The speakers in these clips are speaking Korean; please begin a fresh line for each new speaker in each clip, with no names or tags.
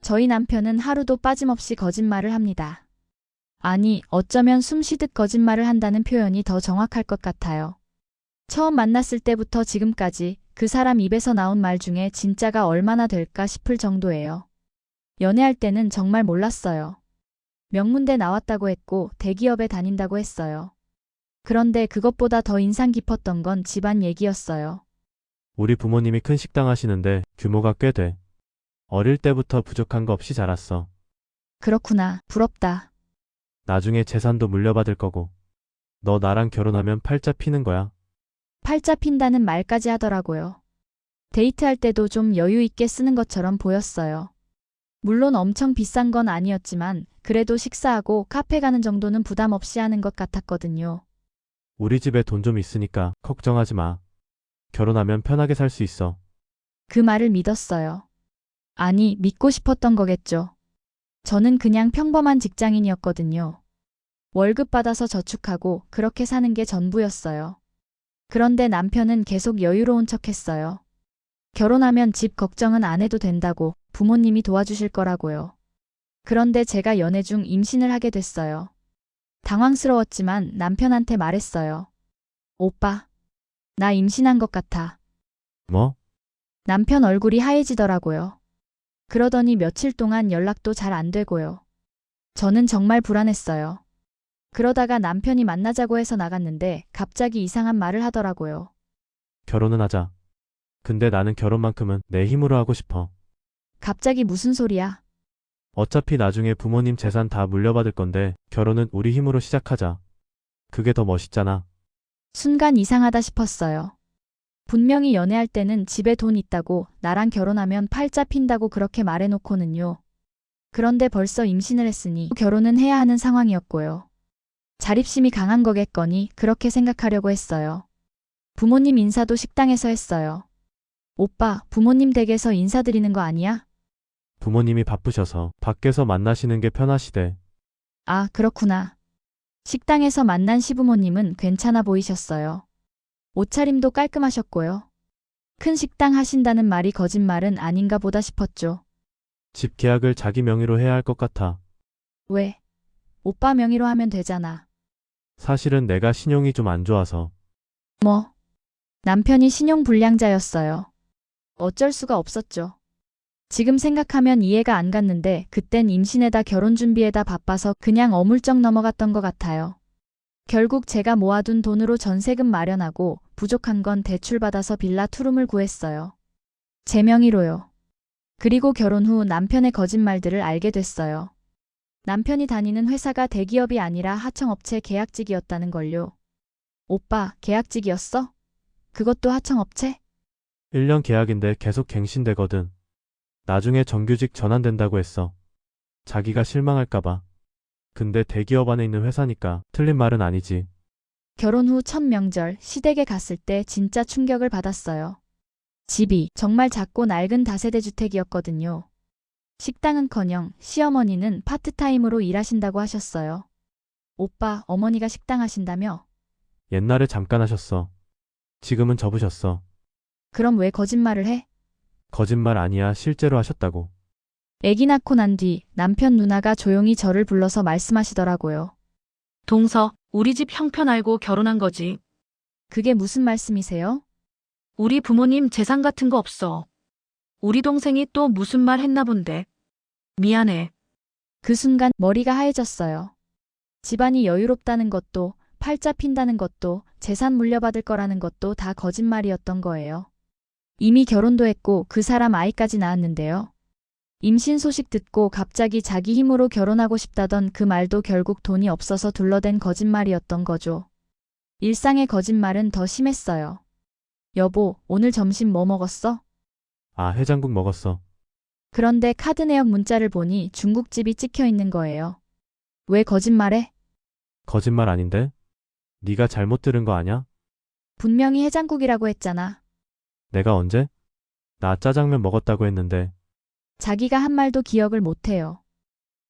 저희 남편은 하루도 빠짐없이 거짓말을 합니다. 아니, 어쩌면 숨쉬듯 거짓말을 한다는 표현이 더 정확할 것 같아요. 처음 만났을 때부터 지금까지 그 사람 입에서 나온 말 중에 진짜가 얼마나 될까 싶을 정도예요. 연애할 때는 정말 몰랐어요. 명문대 나왔다고 했고 대기업에 다닌다고 했어요. 그런데 그것보다 더 인상 깊었던 건 집안 얘기였어요.
우리 부모님이 큰 식당 하시는데 규모가 꽤 돼. 어릴 때부터 부족한 거 없이 자랐어.
그렇구나. 부럽다.
나중에 재산도 물려받을 거고. 너 나랑 결혼하면 팔자 피는 거야.
팔자 핀다는 말까지 하더라고요. 데이트할 때도 좀 여유 있게 쓰는 것처럼 보였어요. 물론 엄청 비싼 건 아니었지만 그래도 식사하고 카페 가는 정도는 부담 없이 하는 것 같았거든요.
우리 집에 돈 좀 있으니까 걱정하지 마. 결혼하면 편하게 살 수 있어.
그 말을 믿었어요. 아니, 믿고 싶었던 거겠죠. 저는 그냥 평범한 직장인이었거든요. 월급 받아서 저축하고 그렇게 사는 게 전부였어요. 그런데 남편은 계속 여유로운 척 했어요. 결혼하면 집 걱정은 안 해도 된다고, 부모님이 도와주실 거라고요. 그런데 제가 연애 중 임신을 하게 됐어요. 당황스러웠지만 남편한테 말했어요. 오빠, 나 임신한 것 같아.
뭐?
남편 얼굴이 하얘지더라고요. 그러더니 며칠 동안 연락도 잘 안 되고요. 저는 정말 불안했어요. 그러다가 남편이 만나자고 해서 나갔는데 갑자기 이상한 말을 하더라고요.
결혼은 하자. 근데 나는 결혼만큼은 내 힘으로 하고 싶어.
갑자기 무슨 소리야?
어차피 나중에 부모님 재산 다 물려받을 건데 결혼은 우리 힘으로 시작하자. 그게 더 멋있잖아.
순간 이상하다 싶었어요. 분명히 연애할 때는 집에 돈 있다고 나랑 결혼하면 팔자 핀다고 그렇게 말해놓고는요. 그런데 벌써 임신을 했으니 결혼은 해야 하는 상황이었고요. 자립심이 강한 거겠거니 그렇게 생각하려고 했어요. 부모님 인사도 식당에서 했어요. 오빠, 부모님 댁에서 인사드리는 거 아니야?
부모님이 바쁘셔서 밖에서 만나시는 게 편하시대.
아, 그렇구나. 식당에서 만난 시부모님은 괜찮아 보이셨어요. 옷차림도 깔끔하셨고요. 큰 식당 하신다는 말이 거짓말은 아닌가 보다 싶었죠.
집 계약을 자기 명의로 해야 할 것 같아.
왜? 오빠 명의로 하면 되잖아.
사실은 내가 신용이 좀 안 좋아서.
뭐? 남편이 신용불량자였어요. 어쩔 수가 없었죠. 지금 생각하면 이해가 안 갔는데 그땐 임신에다 결혼 준비에다 바빠서 그냥 어물쩍 넘어갔던 것 같아요. 결국 제가 모아둔 돈으로 전세금 마련하고 부족한 건 대출받아서 빌라 투룸을 구했어요. 제 명의로요. 그리고 결혼 후 남편의 거짓말들을 알게 됐어요. 남편이 다니는 회사가 대기업이 아니라 하청업체 계약직이었다는 걸요. 오빠, 계약직이었어? 그것도 하청업체?
1년 계약인데 계속 갱신되거든. 나중에 정규직 전환된다고 했어. 자기가 실망할까봐. 근데 대기업 안에 있는 회사니까 틀린 말은 아니지.
결혼 후 첫 명절 시댁에 갔을 때 진짜 충격을 받았어요. 집이 정말 작고 낡은 다세대 주택이었거든요. 식당은커녕 시어머니는 파트타임으로 일하신다고 하셨어요. 오빠, 어머니가 식당 하신다며?
옛날에 잠깐 하셨어. 지금은 접으셨어.
그럼 왜 거짓말을 해?
거짓말 아니야, 실제로 하셨다고.
아기 낳고 난 뒤 남편 누나가 조용히 저를 불러서 말씀하시더라고요.
동서, 우리 집 형편 알고 결혼한 거지.
그게 무슨 말씀이세요?
우리 부모님 재산 같은 거 없어. 우리 동생이 또 무슨 말 했나 본데. 미안해.
그 순간 머리가 하얘졌어요. 집안이 여유롭다는 것도, 팔자 핀다는 것도, 재산 물려받을 거라는 것도 다 거짓말이었던 거예요. 이미 결혼도 했고 그 사람 아이까지 낳았는데요. 임신 소식 듣고 갑자기 자기 힘으로 결혼하고 싶다던 그 말도 결국 돈이 없어서 둘러댄 거짓말이었던 거죠. 일상의 거짓말은 더 심했어요. 여보, 오늘 점심 뭐 먹었어?
아, 해장국 먹었어.
그런데 카드 내역 문자를 보니 중국집이 찍혀 있는 거예요. 왜 거짓말해?
거짓말 아닌데? 네가 잘못 들은 거 아냐?
분명히 해장국이라고 했잖아.
내가 언제? 나 짜장면 먹었다고 했는데.
자기가 한 말도 기억을 못해요.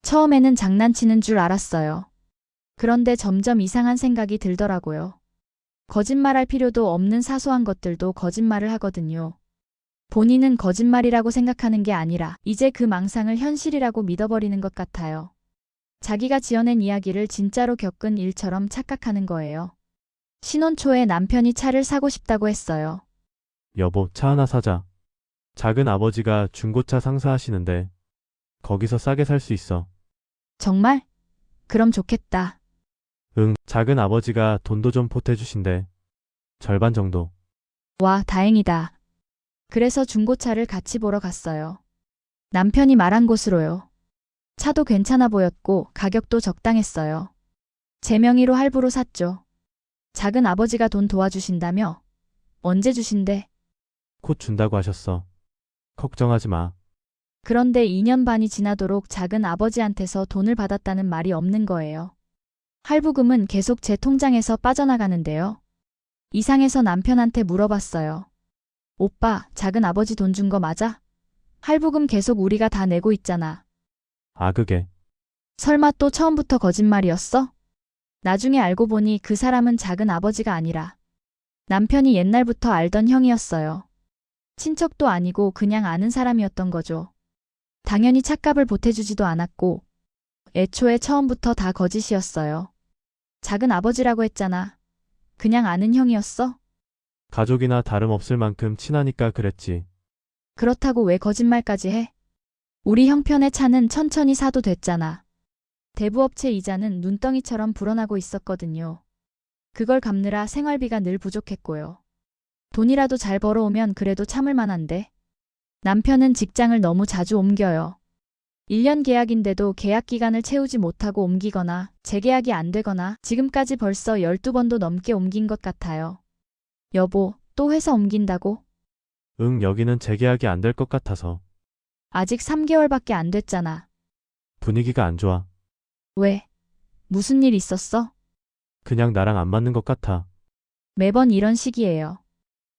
처음에는 장난치는 줄 알았어요. 그런데 점점 이상한 생각이 들더라고요. 거짓말할 필요도 없는 사소한 것들도 거짓말을 하거든요. 본인은 거짓말이라고 생각하는 게 아니라 이제 그 망상을 현실이라고 믿어버리는 것 같아요. 자기가 지어낸 이야기를 진짜로 겪은 일처럼 착각하는 거예요. 신혼 초에 남편이 차를 사고 싶다고 했어요.
여보, 차 하나 사자. 작은 아버지가 중고차 상사하시는데 거기서 싸게 살 수 있어.
정말? 그럼 좋겠다.
응, 작은 아버지가 돈도 좀 보태주신대. 절반 정도.
와, 다행이다. 그래서 중고차를 같이 보러 갔어요. 남편이 말한 곳으로요. 차도 괜찮아 보였고 가격도 적당했어요. 제 명의로 할부로 샀죠. 작은 아버지가 돈 도와주신다며? 언제 주신대?
곧 준다고 하셨어. 걱정하지 마.
그런데 2년 반이 지나도록 작은 아버지한테서 돈을 받았다는 말이 없는 거예요. 할부금은 계속 제 통장에서 빠져나가는데요. 이상해서 남편한테 물어봤어요. 오빠, 작은 아버지 돈 준 거 맞아? 할부금 계속 우리가 다 내고 있잖아.
아, 그게.
설마 또 처음부터 거짓말이었어? 나중에 알고 보니 그 사람은 작은 아버지가 아니라 남편이 옛날부터 알던 형이었어요. 친척도 아니고 그냥 아는 사람이었던 거죠. 당연히 찻값을 보태주지도 않았고 애초에 처음부터 다 거짓이었어요. 작은 아버지라고 했잖아. 그냥 아는 형이었어?
가족이나 다름없을 만큼 친하니까 그랬지.
그렇다고 왜 거짓말까지 해? 우리 형편의 차는 천천히 사도 됐잖아. 대부업체 이자는 눈덩이처럼 불어나고 있었거든요. 그걸 갚느라 생활비가 늘 부족했고요. 돈이라도 잘 벌어오면 그래도 참을 만한데. 남편은 직장을 너무 자주 옮겨요. 1년 계약인데도 계약 기간을 채우지 못하고 옮기거나 재계약이 안 되거나 지금까지 벌써 12번도 넘게 옮긴 것 같아요. 여보, 또 회사 옮긴다고?
응, 여기는 재계약이 안 될 것 같아서.
아직 3개월밖에 안 됐잖아.
분위기가 안 좋아.
왜? 무슨 일 있었어?
그냥 나랑 안 맞는 것 같아.
매번 이런 식이에요.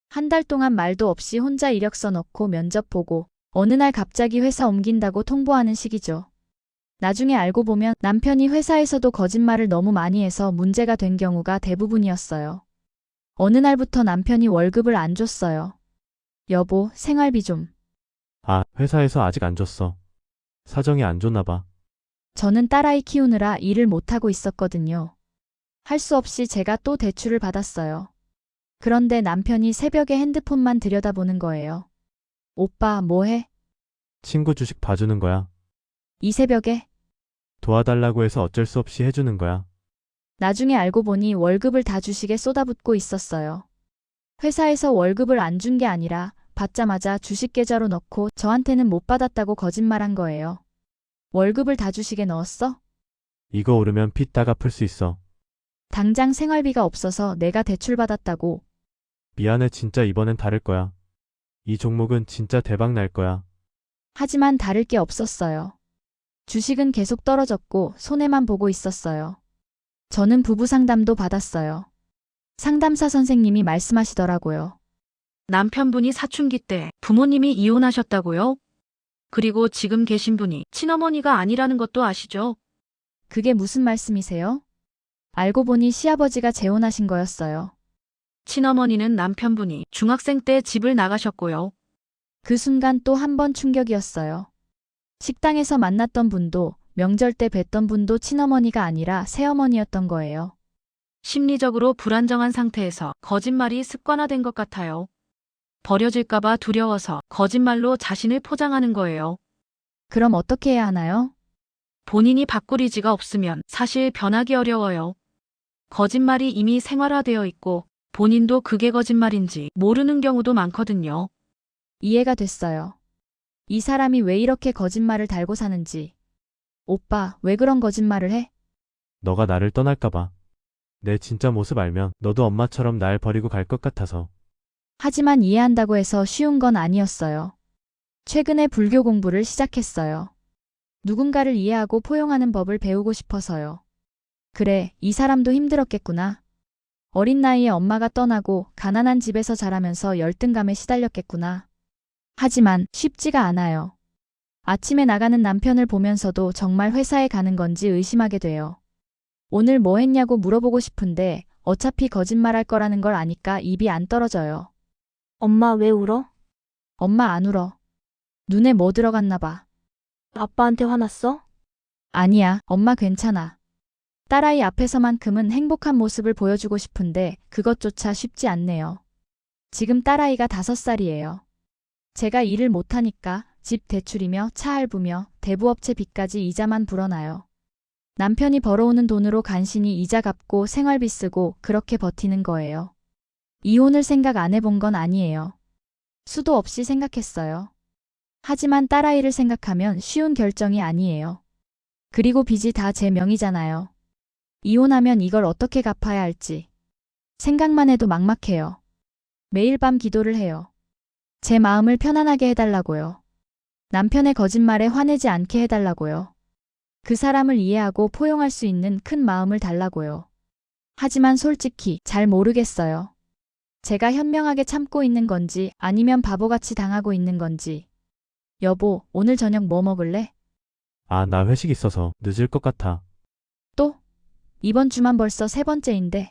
한 달 동안 말도 없이 혼자 이력서 넣고 면접 보고 어느 날 갑자기 회사 옮긴다고 통보하는 식이죠. 나중에 알고 보면 남편이 회사에서도 거짓말을 너무 많이 해서 문제가 된 경우가 대부분이었어요. 어느 날부터 남편이 월급을 안 줬어요. 여보, 생활비 좀.
아, 회사에서 아직 안 줬어. 사정이 안 좋나 봐.
저는 딸아이 키우느라 일을 못하고 있었거든요. 할 수 없이 제가 또 대출을 받았어요. 그런데 남편이 새벽에 핸드폰만 들여다보는 거예요. 오빠, 뭐 해?
친구 주식 봐주는 거야.
이 새벽에?
도와달라고 해서 어쩔 수 없이 해주는 거야.
나중에 알고 보니 월급을 다 주식에 쏟아붓고 있었어요. 회사에서 월급을 안 준 게 아니라 받자마자 주식 계좌로 넣고 저한테는 못 받았다고 거짓말한 거예요. 월급을 다 주식에 넣었어?
이거 오르면 빚 다 갚을 수 있어.
당장 생활비가 없어서 내가 대출받았다고.
미안해, 진짜 이번엔 다를 거야. 이 종목은 진짜 대박 날 거야.
하지만 다를 게 없었어요. 주식은 계속 떨어졌고 손해만 보고 있었어요. 저는 부부 상담도 받았어요. 상담사 선생님이 말씀하시더라고요.
남편분이 사춘기 때 부모님이 이혼하셨다고요? 그리고 지금 계신 분이 친어머니가 아니라는 것도 아시죠?
그게 무슨 말씀이세요? 알고 보니 시아버지가 재혼하신 거였어요.
친어머니는 남편분이 중학생 때 집을 나가셨고요.
그 순간 또 한 번 충격이었어요. 식당에서 만났던 분도 명절 때 뵀던 분도 친어머니가 아니라 새어머니였던 거예요.
심리적으로 불안정한 상태에서 거짓말이 습관화된 것 같아요. 버려질까봐 두려워서 거짓말로 자신을 포장하는 거예요.
그럼 어떻게 해야 하나요?
본인이 바꿀 의지가 없으면 사실 변하기 어려워요. 거짓말이 이미 생활화되어 있고 본인도 그게 거짓말인지 모르는 경우도 많거든요.
이해가 됐어요. 이 사람이 왜 이렇게 거짓말을 달고 사는지. 오빠, 왜 그런 거짓말을 해?
너가 나를 떠날까 봐. 내 진짜 모습 알면 너도 엄마처럼 날 버리고 갈 것 같아서.
하지만 이해한다고 해서 쉬운 건 아니었어요. 최근에 불교 공부를 시작했어요. 누군가를 이해하고 포용하는 법을 배우고 싶어서요. 그래, 이 사람도 힘들었겠구나. 어린 나이에 엄마가 떠나고 가난한 집에서 자라면서 열등감에 시달렸겠구나. 하지만 쉽지가 않아요. 아침에 나가는 남편을 보면서도 정말 회사에 가는 건지 의심하게 돼요. 오늘 뭐 했냐고 물어보고 싶은데 어차피 거짓말할 거라는 걸 아니까 입이 안 떨어져요.
엄마 왜 울어?
엄마 안 울어. 눈에 뭐 들어갔나 봐.
아빠한테 화났어?
아니야, 엄마 괜찮아. 딸아이 앞에서만큼은 행복한 모습을 보여주고 싶은데 그것조차 쉽지 않네요. 지금 딸아이가 5살이에요. 제가 일을 못하니까 집 대출이며 차 할부며 대부업체 빚까지 이자만 불어나요. 남편이 벌어오는 돈으로 간신히 이자 갚고 생활비 쓰고 그렇게 버티는 거예요. 이혼을 생각 안 해본 건 아니에요. 수도 없이 생각했어요. 하지만 딸아이를 생각하면 쉬운 결정이 아니에요. 그리고 빚이 다 제 명의잖아요. 이혼하면 이걸 어떻게 갚아야 할지 생각만 해도 막막해요. 매일 밤 기도를 해요. 제 마음을 편안하게 해달라고요. 남편의 거짓말에 화내지 않게 해달라고요. 그 사람을 이해하고 포용할 수 있는 큰 마음을 달라고요. 하지만 솔직히 잘 모르겠어요. 제가 현명하게 참고 있는 건지 아니면 바보같이 당하고 있는 건지. 여보, 오늘 저녁 뭐 먹을래?
아, 나 회식 있어서 늦을 것 같아.
또? 이번 주만 벌써 3번째인데.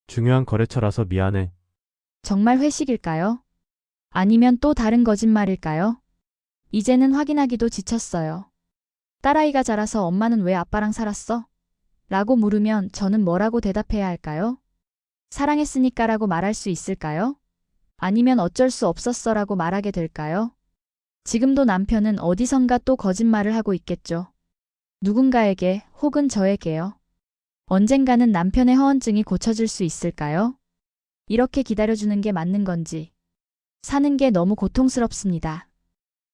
중요한 거래처라서 미안해.
정말 회식일까요? 아니면 또 다른 거짓말일까요? 이제는 확인하기도 지쳤어요. 딸아이가 자라서 엄마는 왜 아빠랑 살았어? 라고 물으면 저는 뭐라고 대답해야 할까요? 사랑했으니까라고 말할 수 있을까요? 아니면 어쩔 수 없었어 라고 말하게 될까요? 지금도 남편은 어디선가 또 거짓말을 하고 있겠죠. 누군가에게 혹은 저에게요. 언젠가는 남편의 허언증이 고쳐질 수 있을까요? 이렇게 기다려주는 게 맞는 건지. 사는 게 너무 고통스럽습니다.